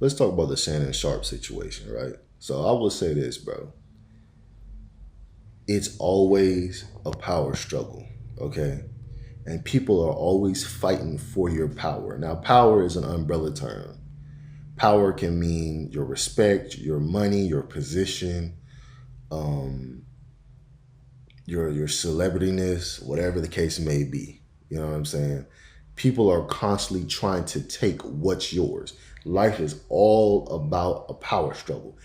let's talk about the Shannon Sharp situation, right? So I will say this, bro. It's always a power struggle, okay? And people are always fighting for your power. Now, power is an umbrella term. Power can mean your respect, your money, your position, um, your celebrityness, whatever the case may be. You know what I'm saying? People are constantly trying to take what's yours. Life is all about a power struggle.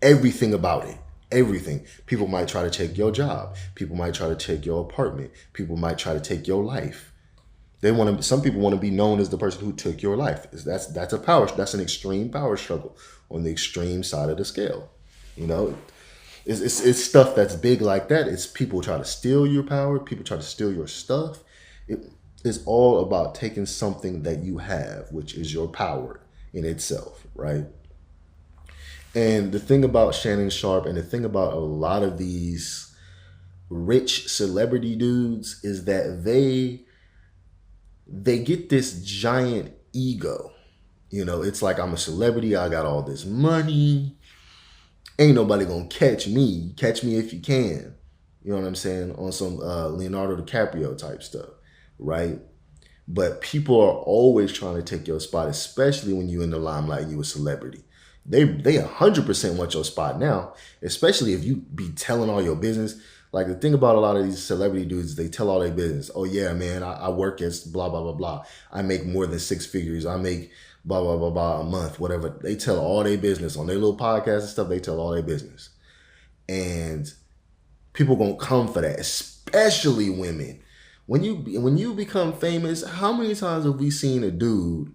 Everything about it. Everything. People might try to take your job. People might try to take your apartment. People might try to take your life. They want to. Some people want to be known as the person who took your life. That's a power. That's an extreme power struggle on the extreme side of the scale. You know, it's stuff that's big like that. It's people try to steal your power. People try to steal your stuff. It's all about taking something that you have, which is your power in itself, right? And the thing about Shannon Sharp and the thing about a lot of these rich celebrity dudes is that they get this giant ego. You know, it's like I'm a celebrity, I got all this money. Ain't nobody gonna catch me. Catch me if you can. You know what I'm saying? On some Leonardo DiCaprio type stuff, right? But people are always trying to take your spot, especially when you're in the limelight and you a celebrity. They 100% want your spot now, especially if you be telling all your business. Like the thing about a lot of these celebrity dudes, they tell all their business. Oh yeah, man, I work as blah blah blah blah. I make more than six figures. I make blah blah blah blah a month, whatever. They tell all their business on their little podcast and stuff. They tell all their business, and people gonna come for that, especially women. When you become famous, how many times have we seen a dude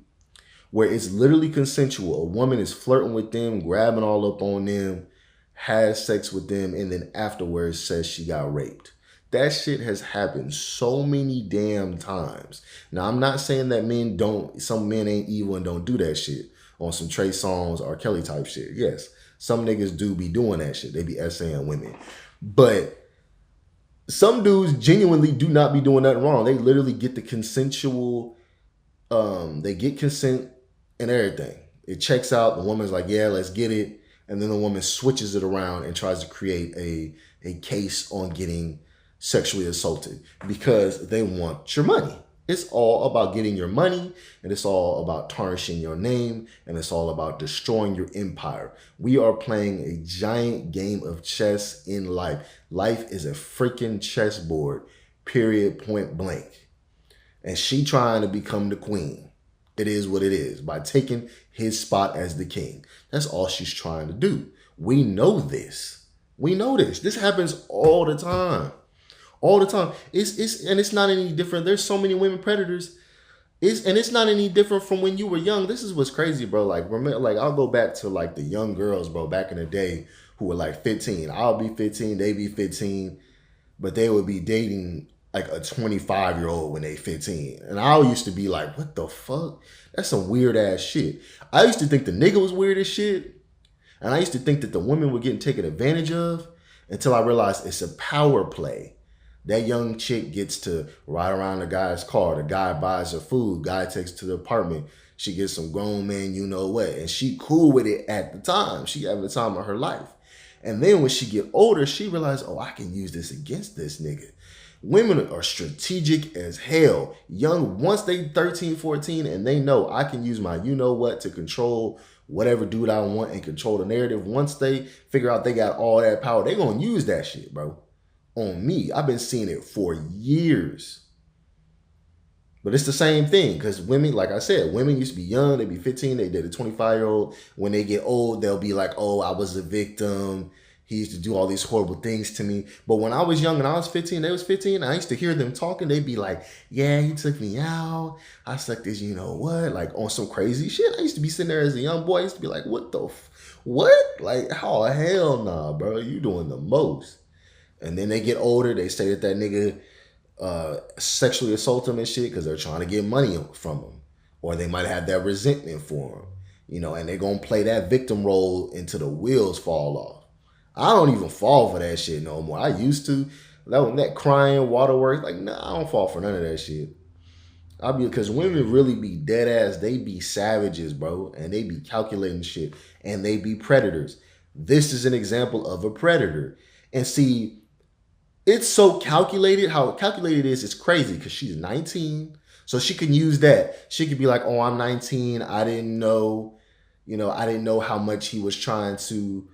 where it's literally consensual? A woman is flirting with them, grabbing all up on them, has sex with them, and then afterwards says she got raped. That shit has happened so many damn times. Now, I'm not saying that some men ain't evil and don't do that shit on some Trey Songz or Kelly type shit. Yes, some niggas do be doing that shit. They be essaying women. But some dudes genuinely do not be doing nothing wrong. They literally get the consensual, they get consent and everything. It checks out. The woman's like, yeah, let's get it. And then the woman switches it around and tries to create a case on getting sexually assaulted because they want your money. It's all about getting your money, and it's all about tarnishing your name, and it's all about destroying your empire. We are playing a giant game of chess in life. Life is a freaking chessboard, period, point blank. And she trying to become the queen. It is what it is by taking his spot as the king. That's all she's trying to do. We know this. We know this. This happens all the time. All the time. It's not any different. There's so many women predators. It's not any different from when you were young. This is what's crazy, bro. Like, remember, like I'll go back to like the young girls, bro, back in the day who were like 15. I'll be 15, they be 15, but they would be dating like a 25-year-old when they 15. And I used to be like, what the fuck? That's some weird ass shit. I used to think the nigga was weird as shit. And I used to think that the women were getting taken advantage of until I realized it's a power play. That young chick gets to ride around the guy's car. The guy buys her food. Guy takes her to the apartment. She gets some grown man, you know what. And she cool with it at the time. She having the time of her life. And then when she get older, she realized, oh, I can use this against this nigga. Women are strategic as hell. Young, once they 13, 14, and they know I can use my you know what to control whatever dude I want and control the narrative. Once they figure out they got all that power, they gonna use that shit, bro. On me. I've been seeing it for years. But it's the same thing because women, like I said, women used to be young. They'd be 15. They did a 25-year-old. When they get old, they'll be like, oh, I was a victim. He used to do all these horrible things to me. But when I was young and I was 15, they was 15, I used to hear them talking. They'd be like, yeah, he took me out. I sucked his you know what? Like on some crazy shit. I used to be sitting there as a young boy. I used to be like, what? Like, oh, hell nah, bro. You doing the most. And then they get older. They say that nigga sexually assault them and shit because they're trying to get money from him. Or they might have that resentment for him. You know, and they're going to play that victim role until the wheels fall off. I don't even fall for that shit no more. I used to. That crying, waterworks, like, nah, I don't fall for none of that shit. Because women really be dead ass. They be savages, bro, and they be calculating shit, and they be predators. This is an example of a predator. And see, it's so calculated. How calculated it is, it's crazy because she's 19. So she can use that. She could be like, oh, I'm 19. I didn't know, I didn't know how much he was trying to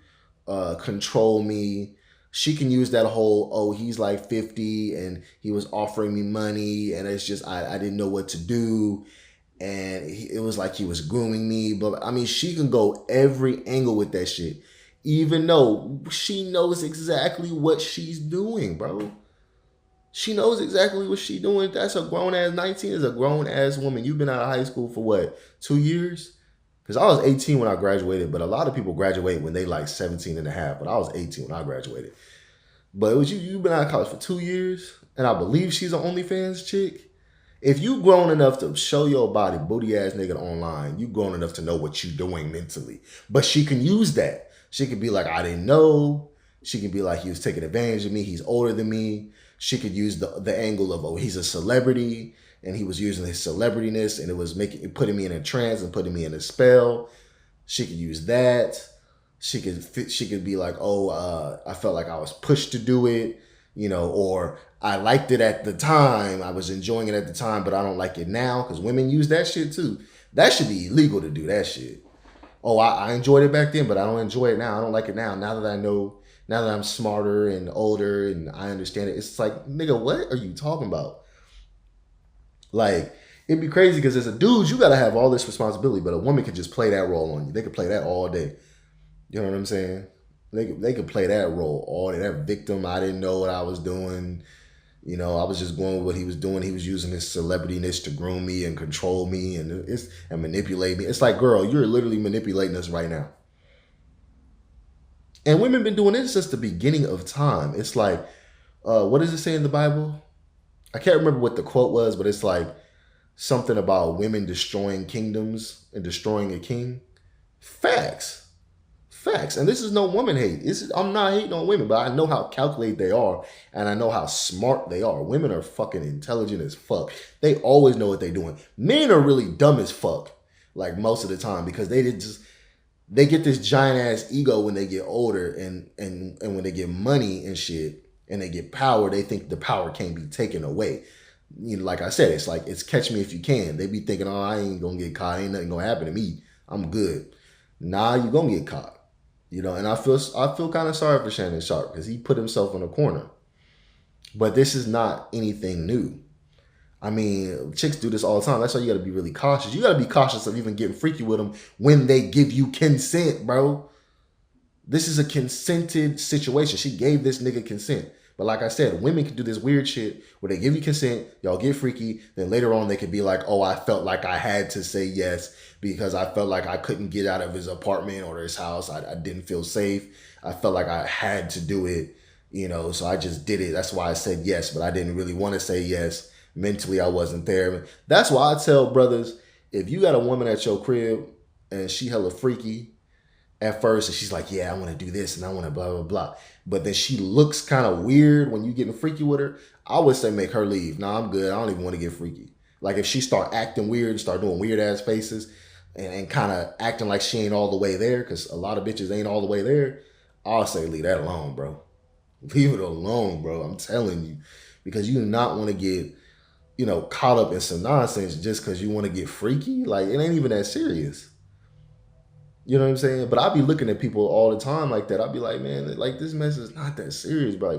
control me. She can use that whole, oh, he's like 50 and he was offering me money and it's just, I didn't know what to do. And it was like he was grooming me. But I mean, she can go every angle with that shit, even though she knows exactly what she's doing, bro. She knows exactly what she's doing. That's a grown ass 19 is a grown ass woman. You've been out of high school for what, 2 years? Because I was 18 when I graduated, but a lot of people graduate when they like 17 and a half. But I was 18 when I graduated. But it was you've been out of college for 2 years, and I believe she's an OnlyFans chick. If you grown enough to show your body, booty ass nigga online, you grown enough to know what you doing mentally. But she can use that. She could be like, I didn't know. She could be like, he was taking advantage of me. He's older than me. She could use the angle of, oh, he's a celebrity and he was using his celebrityness and it was putting me in a trance and putting me in a spell. She could use that. She could be like, oh, I felt like I was pushed to do it, or I liked it at the time. I was enjoying it at the time, but I don't like it now, because women use that shit too. That should be illegal to do that shit. Oh, I enjoyed it back then, but I don't enjoy it now. I don't like it now. Now that I know, now that I'm smarter and older and I understand it, it's like, nigga, what are you talking about? Like, it'd be crazy because as a dude, you got to have all this responsibility, but a woman could just play that role on you. They could play that all day. You know what I'm saying? They could play that role all day. That victim, I didn't know what I was doing. I was just going with what he was doing. He was using his celebrityness to groom me and control me and manipulate me. It's like, girl, you're literally manipulating us right now. And women been doing this since the beginning of time. It's like, what does it say in the Bible? I can't remember what the quote was, but it's like something about women destroying kingdoms and destroying a king. Facts. And this is no woman hate. I'm not hating on women, but I know how calculated they are, and I know how smart they are. Women are fucking intelligent as fuck. They always know what they're doing. Men are really dumb as fuck, like most of the time, because they get this giant ass ego when they get older, and when they get money and shit, and they get power, they think the power can't be taken away. Like I said, it's like, it's catch me if you can. They be thinking, oh, I ain't gonna get caught. Ain't nothing gonna happen to me. I'm good. Nah, you gonna get caught. And I feel kind of sorry for Shannon Sharpe because he put himself in a corner. But this is not anything new. I mean, chicks do this all the time. That's why you got to be really cautious. You got to be cautious of even getting freaky with them when they give you consent, bro. This is a consented situation. She gave this nigga consent. But like I said, women can do this weird shit where they give you consent, y'all get freaky, then later on they could be like, oh, I felt like I had to say yes because I felt like I couldn't get out of his apartment or his house. I didn't feel safe. I felt like I had to do it, so I just did it. That's why I said yes, but I didn't really want to say yes. Mentally, I wasn't there. That's why I tell brothers, if you got a woman at your crib and she hella freaky at first, and she's like, yeah, I want to do this and I want to blah, blah, blah. But then she looks kind of weird when you getting freaky with her, I would say make her leave. Nah, I'm good. I don't even want to get freaky. Like if she start acting weird and start doing weird ass faces and kind of acting like she ain't all the way there, because a lot of bitches ain't all the way there, I'll say leave that alone, bro. Leave it alone, bro. I'm telling you. Because you do not want to get, caught up in some nonsense just because you want to get freaky. Like it ain't even that serious. You know what I'm saying? But I'll be looking at people all the time like that. I'll be like, man, like this mess is not that serious, bro. Like,